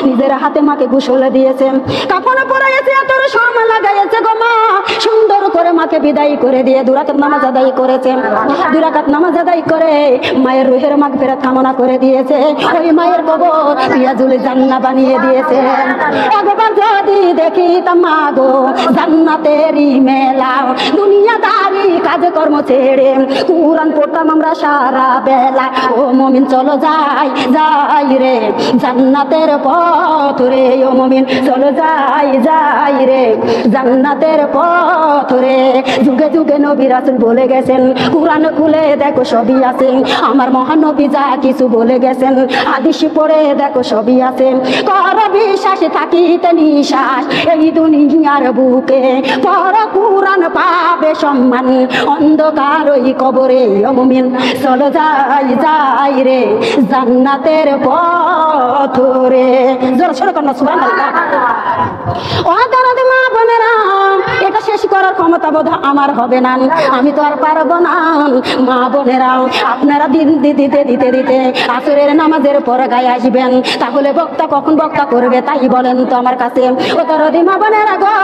নিজের হাতে মাকে গোসল দিয়েছে, কাপড় পরাইছে, এত সময় লাগাইছে গো মা, সুন্দর করে মাকে বিদায় করে দিয়ে 2 রাকাত নামাজ আদায় করেছে। 2 রাকাত নামাজ আদায় করে মায়ের রুহের মাগফিরাত কামনা করে দিয়েছে। ওই মায়ের কবর রিয়াজুল জান্নাহ বানিয়ে দিয়েছে। একবার যদি দেখিতাম মাগো জান্নাতেরই মেলা, দুনিয়াদারি কাজকর্ম ছেড়ে কুরআন পড়তাম আমরা সারা বেলা। ও মুমিন চলো যাই যাই রে জান্নাতের পথ রে, ও মুমিন চলো যাই যাই রে জান্নাতের পথ রে। যুগে যুগে নবী রাসূল বলে গেছেন, কুরআন খুলে দেখো সবই আছে। আমার মহানবী যা কিছু বলে গেছেন হাদিস পড়ে দেখো সবই আছে। কর বিশ্বাসে থাকিতে নিশ্বাস এই দুনিয়ার বুকে, পর কুরআন পাবে সম্মান অন্ধকার ওই কবরে। ও মুমিন চলো যাই যাই রে জান্নাতের পথ রে। জোরে সরে কর না সুবহানাল্লাহ। ও দরদ মা বোনেরা, এটা শেষ করার ক্ষমতা বোধ আমার হবে না, আমি তো আর পারবো না। মা বোনেরা আপনারা দিন দিতে দিতে দিতে আসরের নামাজের পর গায়ে আসবেন, তাহলে বক্তা কখন বক্তা করবে তাই বলেন তো আমার কাছে। ও দরদি মা বোনেরা গো,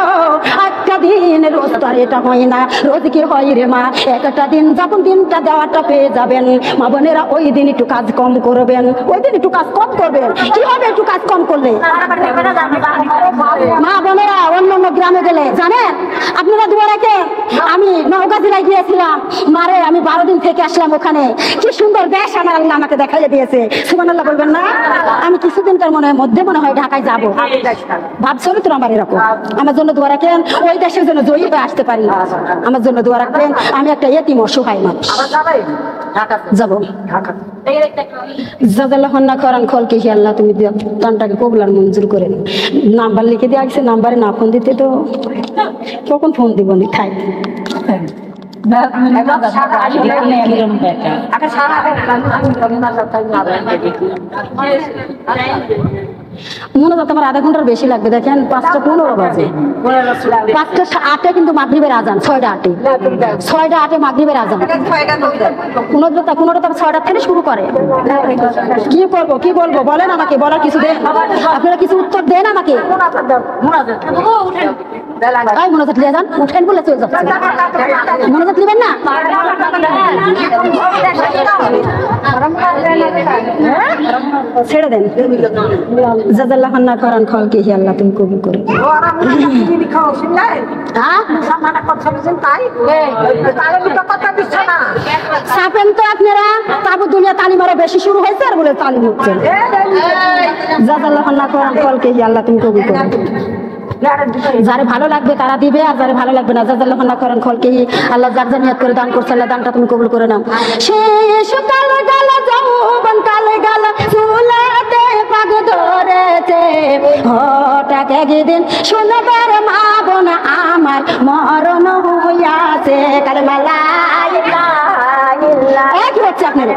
একটা দিন রোজ তো আর এটা হয় না, রোজ কি হয় রে মা? একটা দিন যখন দিনটা দেওয়াটা পেয়ে যাবেন মা বোনেরা, ওই দিন একটু কাজ কম করবেন, ওই দিন একটু কাজ কম করবেন। কি হবে একটু কাজ কম করলে? মা বোনেরা অন্য অন্য গ্রামে গেলে জানেন আপনারা দুয়ারাকে, আমি নওগাঁ জেলায় গিয়েছিলাম মারে, আমি 12 দিন থেকে আসলাম ওখানে। কি সুন্দর দেশ আমার আল্লাহ আমাকে দেখাইয়ে দিয়েছে, সুবহানাল্লাহ বলবেন না? আমি কিছুদিনকার মধ্যে মনে হয় ঢাকায় যাবো ভাবছিল তো আমার এরকম। আমার জন্য দোয়া রাখেন, ওই দেশের জন্য জয়ী হয়ে আসতে পারি, আমার জন্য দোয়া রাখবেন। আমি একটা এতিম অসহায় মানুষ, যাবো জাজাল্লাহুন্না করান খলকে হি আল্লাহ তুমি টানটাকে কবুলার মঞ্জুর করেন। নাম্বার লিখে দিয়ে আসছে, নাম্বারে না ফোন দিতে তো কখন ফোন দিব নি থাই। মনে হতো আমার আধা ঘন্টার বেশি লাগবে। দেখেন 5টা 15 বাজে, 5টা 8-এ কিন্তু মাগরিবের আজান, 6টা 8-এ, 6টা 8-এ মাগরিবের আজান। কোনোটা 6টা থেকে শুরু করে। কি করবো কি বলবো বলেন আমাকে, বলার কিছু দেন আপনারা, কিছু উত্তর দেন আমাকে। মনোজাত লিয়ে যান, উঠেন বলে চলে যাচ্ছে। মনোজাত নেবেন না? ছেড়ে দেন। জাজাল্লাহুন্না করান খলকে হি আল্লাহ তুমি কবুল করে। ছাপেন তো আপনারা, তারপর দুনিয়া তালিম আরো বেশি শুরু হয়েছে আর বলে তালিম হচ্ছে। জাজাল্লাহুন্না করান খলকে হি আল্লাহ তুমি কবুল করে। যারে ভালো লাগবে তারা দিবে, আর যারে ভালো লাগবে না জাজাল্লাহুন্না করান খলকে হি আল্লাহ যার যা নিয়ত করে দান করছে আল্লাহ দানটা তুমি কবুল করে নাও। শেষ কাল গেল যৌবন কাল গেল চুলাতে পাগ ধরেছে, হঠাৎ একদিন শুনবার মা বোন আমার মরণ হইয়াছে। কালেমা লা ইলাহা ইল্লাল্লাহ কি হচ্ছে আপনার?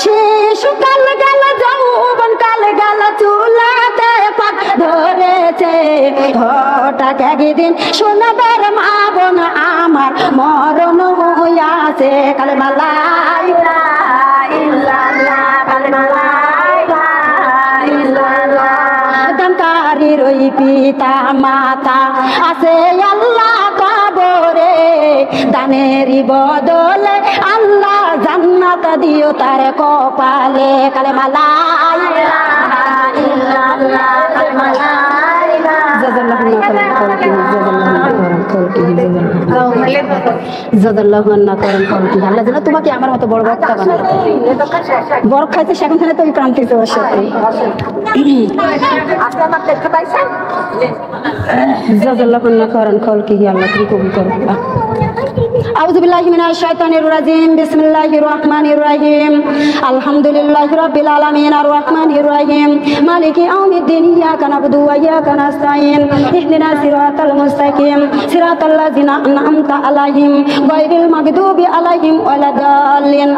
শেষ কাল গেল যৌবন কাল গেল চুলাতে পাগ ধরেছে, হঠাৎ একদিন শুনবার মা বোন আমার মরণ হইয়াছে। কালেমা লা ইলাহা ইল্লাল্লাহ, কালেমা লা ইলাহা ইল্লাল্লাহ। দানকারীর ওই পিতা মাতা আছে আল্লাহ কবরে, দানেরই বদলে আল্লাহ জান্নাত দিও তার কপালে। কালেমা লা ইলাহা ইল্লাল্লাহ, কালেমা লা ইলাহা জাজাল্লাহুন্না করান খলকে হি আল্লাহ যেন তোমাকে আমার মতো বড় বক্তা বানায়। বড় খাইতে সেখান থেকে তুমি কান্তিতে বসে জাজাল্লাহুন্না করান খলকে হি আল্লাহ তুমি কবুল করো। আউযু বিল্লাহি মিনাশ শাইতানির রাজিম, বিসমিল্লাহির রহমানির রহিম, আলহামদুলিল্লাহি রাব্বিল আলামিন, আর রহমানির রহিম, মালিকি ইয়াউমিদ্দিন, ইয়াকা নাবুদু ওয়া ইয়াকা নাস্তাইন, ইহদিনাস সিরাতাল মুস্তাকিম, সিরাতাল লাযিনা আন'আমতা আলাইহিম গায়রিল মাগদুবি আলাইহিম ওয়ালাদ-দাল্লিন,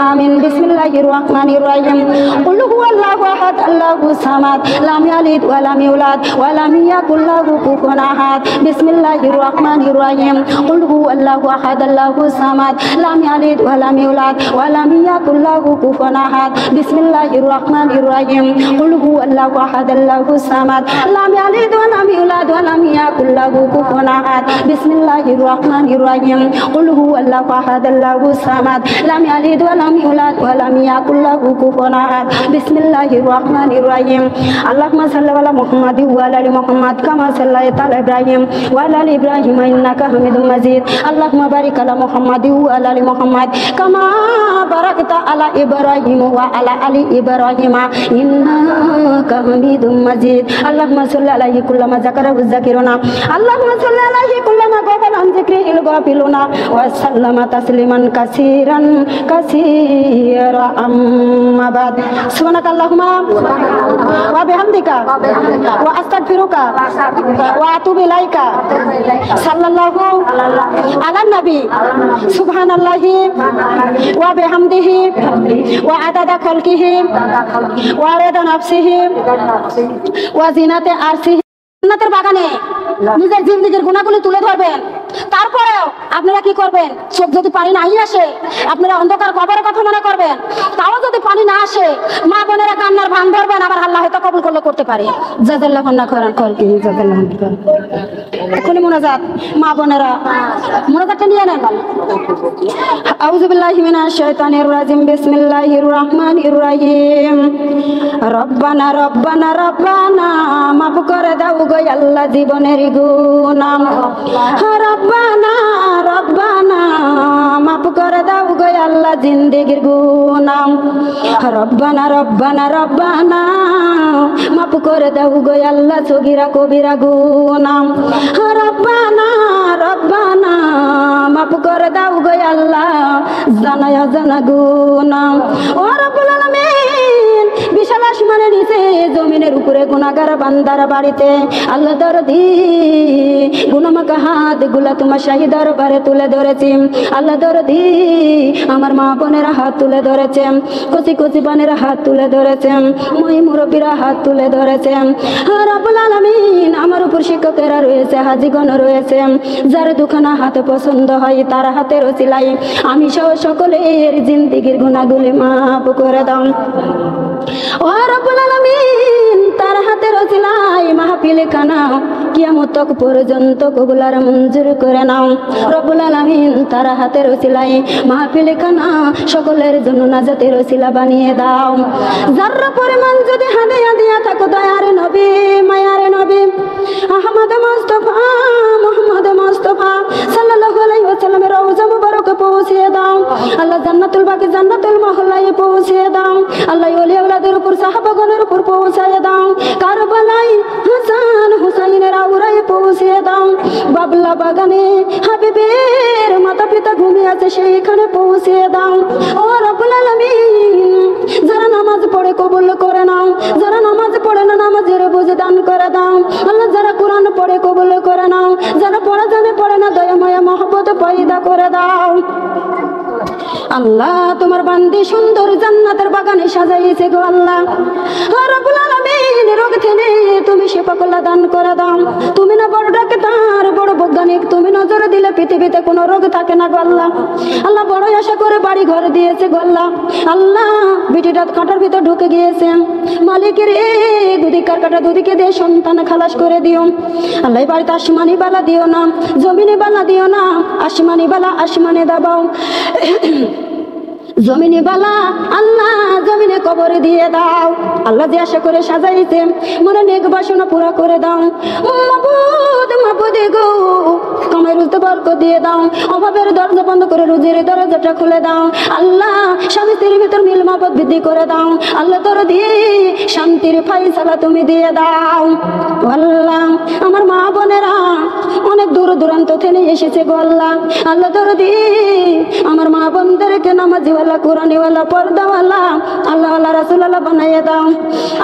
আমিন। বিসমিল্লাহির রহমানির রহিম, কুল হুয়াল্লাহু আহাদ, আল্লাহুস সামাদ, লাম ইয়ালিদ ওয়া লাম ইউলাদ ওয়া লাম ইয়াকুল লাহু কুফুওয়ান আহাদ। বিসমিল্লাহির রহমানির রহিম, কুল হুয়াল্লাহু আহাদ, আল্লাহুস সামাদ, লাম ইয়ালিদ ওয়া লাম ইউলাদ ওয়া লাম ইয়াকুল লাহু কুফুওয়ান আহাদ। বিসমিল্লাহির রহমানির রহিম, কুল হুয়াল্লাহু আহাদ, আল্লাহুস সামাদ, লাম ইয়ালিদ ওয়া লাম ইউলাদ ওয়া লাম ইয়াকুল lahu kufuwan ahad. Bismillahirrahmanirrahim. Qul huwallahu ahad, Allahus samad, lam yalid wa lam yulad wa lam yakul lahu kufuwan ahad. Bismillahirrahmanirrahim. Allahumma salli ala Muhammad wa ala ali Muhammad kama sallaita ala Ibrahim wa ala ali Ibrahim innaka Hamidum Majid. Allahumma barik ala Muhammad wa ala ali Muhammad kama barakta ala Ibrahim wa ala ali Ibrahim innaka Hamidum Majid. Allahumma salli alaihi kullama zakarahu zakiruna. Allahumma salli alaihi kullama ghafala an zikrihil ghafiluna wa sallama tasliman katsiran katsira amma ba'd. Subhanakallahumma wa bihamdika wa astaghfiruka wa atubu ilaika. Sallallahu ala nabi. Subhanallahi wa bihamdihi wa adada khalqihi wa rida nafsihi wa zinata arsihi। জান্নাতের বাগানে নিজের জিন্দেগির গুণাগুলি তুলে ধরবেন। তারপরেও আপনারা কি করবেন? চোখ যদি পানি নাই আসে, আপনারা অন্ধকার কবরের কথা মনে করবেন। তাও যদি পানি না আসে, মা বোনেরা কান্নার ভান ধরবেন, আবার আল্লাহ হয়তো কবুল করলে করতে পারে। জাযাল্লাহু খাইরান কলকি জাযাল্লাহু খাইরান। এখনি মুনাজাত, মা বোনেরা মুনাজাতটা নিয়ে নেন। আউযু বিল্লাহি মিনাশ শাইতানির রাজিম। বিসমিল্লাহির রহমানির রহিম। রব্বানা রব্বানা রব্বানা মাফ করে দাও গো আল্লাহ জীবনের গুনাহ। রব্বানা রব্বানা মাফ করে দাও গো আল্লাহ জিন্দেগির গুনাহ। রব্বানা রব্বানা রব্বানা মাফ করে দাও গো আল্লাহ সগীরা কবিরা গুনাহ। রব্বানা রব্বানা মাফ করে দাও গো আল্লাহ জানা অজানা গুনাহ। ও রব্বুল আলামিন, বিশাল আসমানের নিচে জমিনের উপরে গুনাহগার বান্দার বাড়িতে আল্লাহ দরদি গুনাহমাখা হাত গুলা তোমার শাহী দরবারে তুলে ধরেছি। আল্লাহ দরদি আমার মা বোনেরা হাত তুলে ধরেছে, কচি কচি বানেরা হাত তুলে ধরেছে, মই মুরব্বীরা হাত তুলে ধরেছে। রব্বুল আলামিন, আমার উপর শিক্ষকেরা রয়েছে, হাজিগণ রয়েছে, যার দুখানা হাতে পছন্দ হয় তার হাতের ওসিলাই আমি সহ সকলের জিন্দেগির গুনাহগুলি মাফ করে দাও। ও রব্বুল আলামিন, তার হাতের ওসিলাই মাহফিলে খানা কিয়ামত তক পর্যন্ত কবুলার মঞ্জুর করে নাও। রব্বুল আলামিন, তার হাতের ওসিলাই মাহফিলে খানা সকলের জন্য নাজাতের ওসিলা বানিয়ে দাও। যারা পরিমাণ যদি হাদিয়া দিয়া থাকো দয়ার নবী মায়ার নবী আহমদ মুস্তাফা মুহাম্মদ মুস্তাফা সাল্লাল্লাহু আলাইহি ওয়াসাল্লামের রওজা মুবারকে পৌঁছিয়ে দাও। আল্লাহ জান্নাতুল বাকি জান্নাতুল মহল্লায় পৌঁছিয়ে দাও। আল্লাহ ওলি আওলাদের উপর সাহাবাগণের উপর পৌঁছায় দাও। কারবালায় হাসান হুসাইনের আউরায় পৌঁছিয়ে দাও। বাবলা বাগানে হাবিবের মাতা পিতা ঘুমিয়ে আছে সেইখানে পৌঁছিয়ে দাও। ও রব্বুল আলামিন, যারা নামাজ পড়ে কবুল করে নাও, যারা নামাজ পড়ে না নামাজের বুঝে দান করে দাও। আল্লাহ যারা কোরআন পড়ে কবুল করে নাও, যারা পড়া জানে পড়ে না দয়াময় মহব্বত পয়দা করে দাও। আল্লাহ তোমার বান্দি সুন্দর জান্নাতের বাগানে সাজাইছে গো আল্লাহ। রব্বুল আলামিন, রোগ থেকে তুমি শিফা কল্লা দান করে দাও। তুমি না বড় ডাক্তার, বড় বৈজ্ঞানিক, তুমি নজর দিলে পৃথিবীতে কোনো রোগ থাকে না গো আল্লাহ। আল্লাহ বড় আশা করে বাড়ি ঘর দিয়েছে গো আল্লাহ। আল্লাহ বিটিটা কাঁটার ভিতর ঢুকে গিয়েছে, মালিকের দুদিকার কাটা দুদিকে দিয়ে সন্তান খালাস করে দিও। আল্লাহ বাড়িতে আসমানি বালা দিও না, জমিনে বালা দিও না, আসমানি বালা আসমানে দাবাও, জমিনে বালা আল্লাহ জমিনে কবরে দিয়ে দাও। আল্লাহ যে আশা করে সাজাইছে মনে নেক বাসনা পুরা করে দাও। মাবুদ মাবুদ গো, কামাই রুজতে বরকত দিয়ে দাও। অভাবের দরজা বন্ধ করে রুজির দরজাটা খুলে দাও। আল্লাহ স্বামী স্ত্রীর ভিতর মিল মহব্বত বৃদ্ধি করে দাও। আল্লাহ তোর দিয়ে শান্তির ফায়সালা তুমি দিয়ে দাও। আল্লাহ আমার মা বোনেরা অনেক দূর দূরান্ত থেকে এসেছে গো আল্লাহ। আল্লাহ তোর দিয়ে আমার মা বোনদেরকে নামাজিওয়ালা কোরআনিওয়ালা পর্দাওয়ালা আল্লাহওয়ালা রাসূলওয়ালা বানাইয়ে দাও।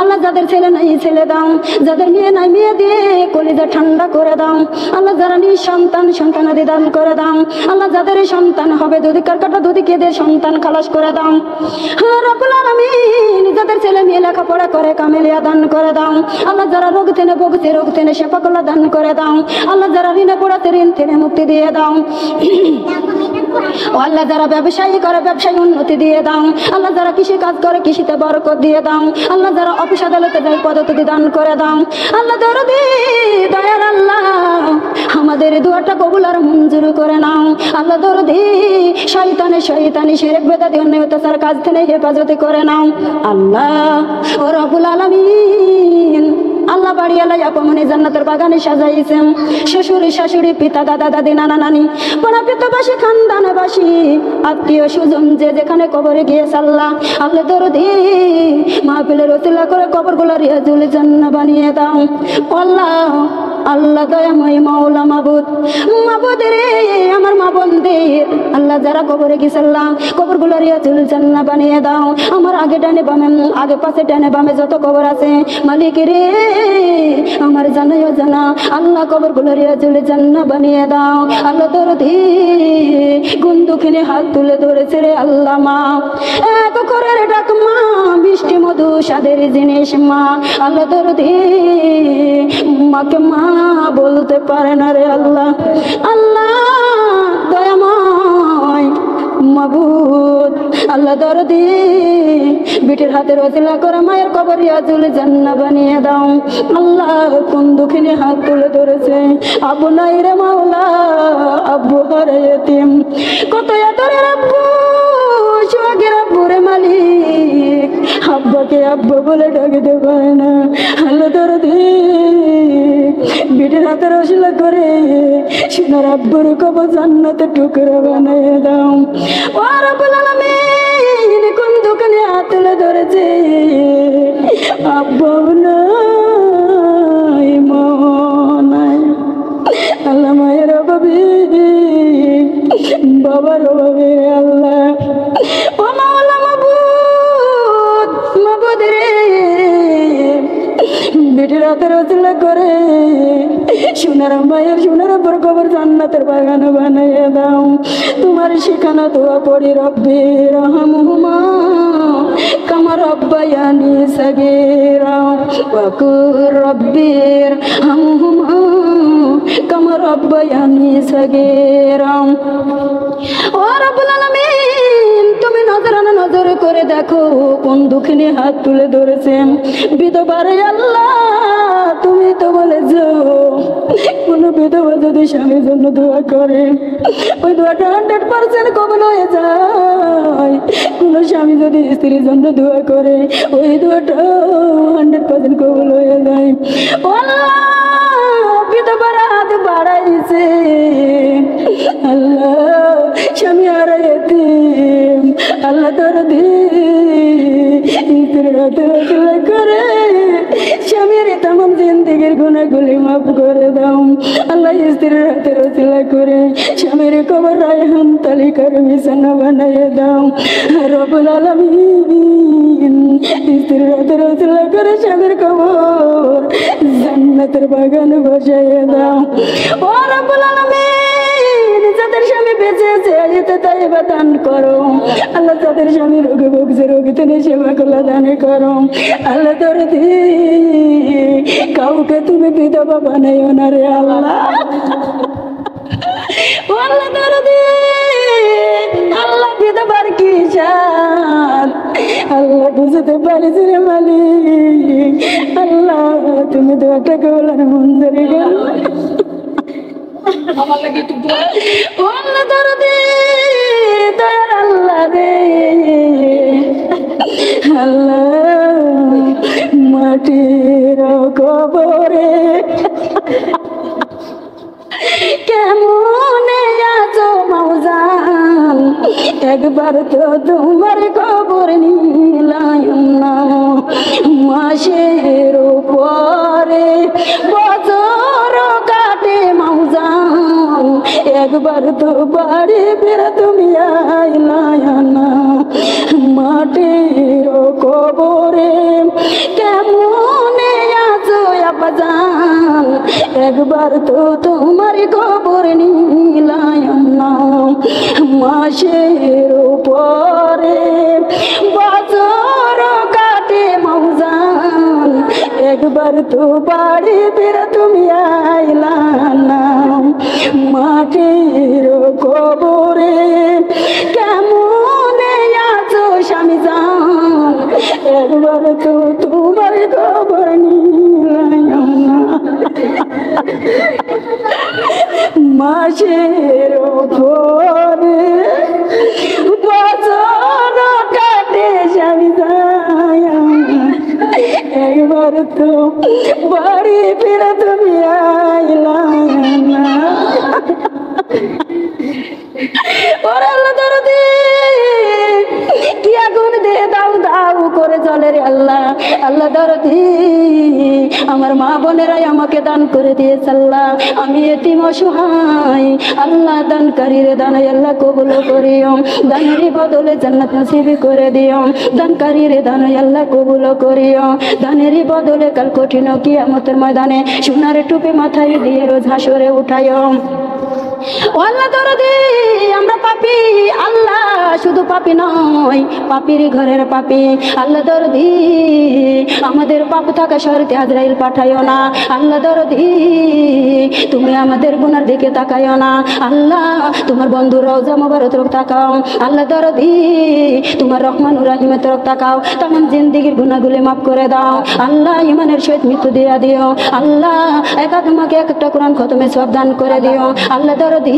আল্লাহ যাদের ছেলে নাই ছেলে দাও, যাদের মেয়ে নাই মেয়ে দিয়ে কলিজা ঠান্ডা করে দাও। আল্লাহ যারা নিঃসন্তান সন্তানাদি দান করে দাও। আল্লাহ যাদের সন্তান হবে দুদিকার কাটা দুদিকে দিয়ে সন্তান খালাস করে দাও। রব্বুল আলামিন, যাদের ছেলে মেয়ে লেখাপড়া করে কামেলিয়া দান করে দাও। আল্লাহ যারা রোগ থেকে ভুগছে রোগ থেকে সেবা কল্লা দান করে দাও। আল্লাহ যারা ঋণে পড়াতে ঋণ থেকে মুক্তি দিয়ে দাও। ও আল্লাহ যারা ব্যবসায়ী করে ব্যবসায় উন্নতি দিয়ে দাও। আল্লাহ যারা কৃষি কাজ করে কৃষিতে বরকত দিয়ে দাও। আল্লাহ যারা অফিস আদালতে যায় পদোন্নতি দান করে দাও। আল্লাহ দরদি দয়ার আল্লাহ দুয়াটা কবুল আর মঞ্জুর করে নাও আল্লাহ দরদি শয়তানি শিরক বেদাতি অন্যায় অত্যাচার কাজ থেকে হেফাজতে করে নাও আল্লাহ ও রব্বুল আলামিন আল্লাহ বাড়ি আল্লাহ আপমনে জান্নাতের বাগানে সাজাইছেন শ্বশুরি শাশুড়ি পিতা দাদা দাদি নানা নানি পাড়া পিতাবাসী খানদানবাসী আত্মীয় সুজন যে যেখানে কবরে গিয়েছে আল্লাহ আল্লাহ দরদি মাহফিলের ওসিলা করে কবরগুলো রিয়াজুল জান্নাহ বানিয়ে দাও আল্লাহ আল্লাহ দয়াময় মাওলা মাবুদ রে আমার মা বোনদের আল্লাহ যারা কবরে গেছে আল্লাহ কবরগুলো রিয়াজুল জান্নাহ বানিয়ে দাও আমার আগে ডানে বামে আগে পাশে ডানে বামে যত কবর আছে মালিক রে আমার জানাইও জানা আল্লাহ কবরগুলো রিয়াজুল জান্নাহ বানিয়ে দাও আল্লাহ দরদি গুন্দুখিনে হাত তুলে ধরেছে রে আল্লাহ মা এক করে ডাক মা মিষ্টি মধু স্বাদের জিনিস মা আল্লাহ দরদি মাকে মা বলতে পারে না রে আল্লাহ আল্লাহ দয়াময় মাবুদ আল্লাহ দরদি বিটির হাতের ওসিলা করে মায়ের কবর রিয়াজুল জান্নাহ বানিয়ে দাও আল্লাহ কোন দুঃখিনী হাত তুলে ধরেছে আব্বু নাই রে মাওলা আব্বু হারে এতিম কত আদরের আব্বু সোহাগের আব্বু রে মালিক আব্বাকে আব্বু বলে ডাকতে পারে না আল্লাহ দরদি বিটির হাতের ওসিলা করে সোনার আব্বুর কবর জান্নাতে টুকরা বানিয়ে দাও ও রব্বুল আলামিন কোন দোকানে হাত তুলে ধরেছে আব্বা নাই মা নাই আল্লাহ মায়ের অভাবে বাবার অভাবে আল্লাহ ও মাওলা মাবুদ রে বিটির হাতের ওসিলা করে সোনার মায়ের সোনার আব্বুর কবর জান্নাতের বাগান বানিয়ে দাও তোমার শিখানো দোয়া পড়ি রব্বি রহমহুমা কামা রব্বায়ানি সগীরা ওয়াকুর রব্বির রহমহুমা কামা রব্বায়ানি সগীরা ও রব্বুল আলামিন তুমি নজর করে দেখো কোন দুঃখিনী হাত তুলে ধরেছেন বিধবারে আল্লাহ তুমি তো বলেছো কোন বিধবা যদি স্বামীর জন্য দোয়া করে ওই দোয়াটা 100% কবুল হয়ে যায় কোন স্বামী যদি স্ত্রীর জন্য দোয়া করে ওই দোয়াটা 100% কবুল হয়ে যায় আল্লাহ বিধবার হাত বাড়াইছে আল্লাহ স্বামী হারাইতে আল্লাহ দরদি স্ত্রীর হাতে ওসিলা করে স্বামীর তামাম জিন্দেগির গুনাহগুলি মাফ করে দাও আল্লাহ স্ত্রীর হাতে ওসিলা করে স্বামীর কবর রায়হান তালিকার বিছানা বানিয়ে দাও রব্বুল আলামিন স্ত্রীর হাতে ওসিলা করে স্বামীর কবর জান্নাতের বাগান বসাইয়ে দাও ও রব্বুল আলামিন যাদের স্বামী বেঁচে আছে আজকে তাই দান করো আল্লাহ যাদের স্বামী রোগে ভুগছে রোগীতে সেবা করলে দান করো আল্লাহ দরদি কাউকে তুমি বিধবা বানাইও না রে আল্লাহ আল্লাহ দরদি আল্লাহ বিধবার কি জান আল্লাহ বুঝতে পারিস রে মালিক আল্লাহ তুমি দোয়াটা কবুল মঞ্জুরি করো আমার লাগি একটু দোয়া ও আল্লাহ দরদি দয়ার আল্লাহ রে আল্লাহ মাটির কবরে কেমন আছো মাওজান একবার তো তোমার খবর নিলাম না মাসের পরে বছর কাটে মাওজান একবার তো বাড়ি ফেরা তুমি আইলা না মাটির কবরে কেমন আছো আব্বাজান একবার তো তোমার খবর নিলাম না মাসের পরে বছর কাটে মাওজান একবার তো বাড়ি ফেরা তুমি আইলা না মাটির কবরে কেমন আছো স্বামী জান একবার তো তোমার খবর নিলাম না মাসের পরে বছর কাটে স্বামী যায়, একবার তো বাড়ি ফিরে তুমি আইলা না। ওরে আল্লাহ দরদি কি আগুন দিয়ে দাউ দাউ করে চলে রে আল্লাহ। আল্লাহ দরদি আমার মা বোনেরাই আমাকে দান করে দিয়েছে আল্লাহ, আমি এতিম অসহায়। আল্লাহ দানকারী রে দান আল্লাহ কবুল করিও, দানের বদলে জান্নাত নসিব করে দিও। দানকারী রে দান আল্লাহ কবুল করিও, দানের বদলে কাল কঠিন কিয়ামতের ময়দানে সোনার টুপি মাথায় দিয়ে রোজ হাসরে উঠাইও। আল্লাহ দরদি আমরা পাপী, আল্লাহ শুধু পাপী নয়, পাপীর ঘরের পাপী। আল্লাহ দরদি আমাদের পাপ থাকা শর্তে আজরাইল পাঠাইও না। আল্লাহ দরদি তুমি আমাদের গুনার দিকে তাকাইও না। আল্লাহ তোমার বন্ধু রওজা মুবারক তরফ তাকাও। আল্লাহ দরদি তোমার রহমানুর রাহিমের তরফ তাকাও, তামাম জিন্দেগির গুনাহগুলি মাফ করে দাও। আল্লাহ ইমানের সহিত মৃত্যু দিয়া দিও। আল্লাহ একা তোমাকে একটা কোরআন খতমে সওয়াব দান করে দিও। আল্লাহ দরদি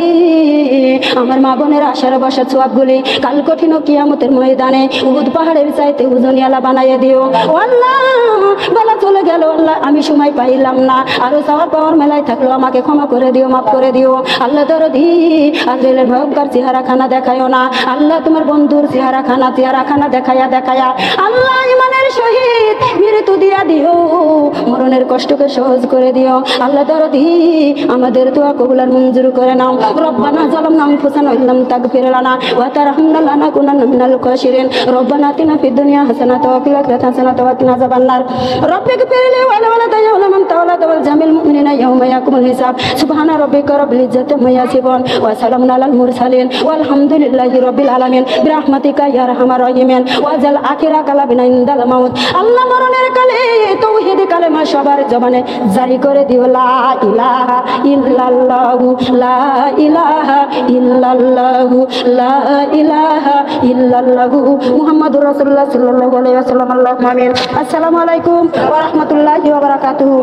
আমার মা বোনের আশার বসার সওয়াবগুলি কাল কঠিন কিয়ামতের ময়দানে উহুদ পাহাড়ের চাইতে ওজনিয়ালা বানাইয়া দিও। ও আল্লাহ বেলা চলে গেল আল্লাহ, আমি সময় পাইলাম না, আরো চাওয়ার পাওয়ার মেলায় থাকলো, আমাকে ক্ষমা করে দিও, মাফ করে দিও। আল্লাহ দরদি আজরাইলের ভয়ঙ্কর চেহারা খানা দেখায়ও না। আল্লাহ তোমার বন্ধুর চেহারা খানা দেখায়া দেখায়া আল্লাহ ইমানের সহিত মৃত্যু দিয়া দিও, মরণের কষ্টকে সহজ করে দিও। আল্লাহ দরদি আমাদের দোয়া কবুল আর মঞ্জুর করে নাও। রব্বানা যালামনা আনফুসানা ওয়া ইল্লাম তাগফির লানা ওয়া তারহামনা লানাকুনান্না মিনাল খাসিরিন। রব্বানা আতিনা ফিদ দুনিয়া হাসানাতাও ওয়া ফিল আখিরাতি হাসানাতাও ওয়া কিনা আযাবান নার। রব্বিগফির লি ওয়া লিওয়ালিদাইয়া ওয়া লিমান তাওয়াল্লাদা ওয়াল জামিল মুমিনিনা ইয়াওমা ইয়াকুমুল হিসাব। সুবহানা রাব্বিকা রাব্বিল ইজ্জাতি আম্মা ইয়াসিফুন ওয়া সালামুন আলাল মুরসালিন ওয়ালহামদুলিল্লাহি রাব্বিল আলামিন বিরহমাতিকা ইয়া আরহামার রাহিমিন ওয়া জাল আখিরা কালামিনা ইনদাল মাউত। আল্লাহ মরণের কালে তাওহীদ কালেমা সবার জবানে জারি করে দিও, লা ইলাহা ইল্লাল্লাহু লা ইলাহা ইল্লাল্লাহু লা ইলাহা ইল্লাল্লাহু মুহাম্মাদুর রাসূলুল্লাহ সাল্লাল্লাহু আলাইহি ওয়াসাল্লাম। আল্লাহুম্মা আমিন। আসসালামু আলাইকুম ওয়া রাহমাতুল্লাহি ওয়া বারাকাতুহু।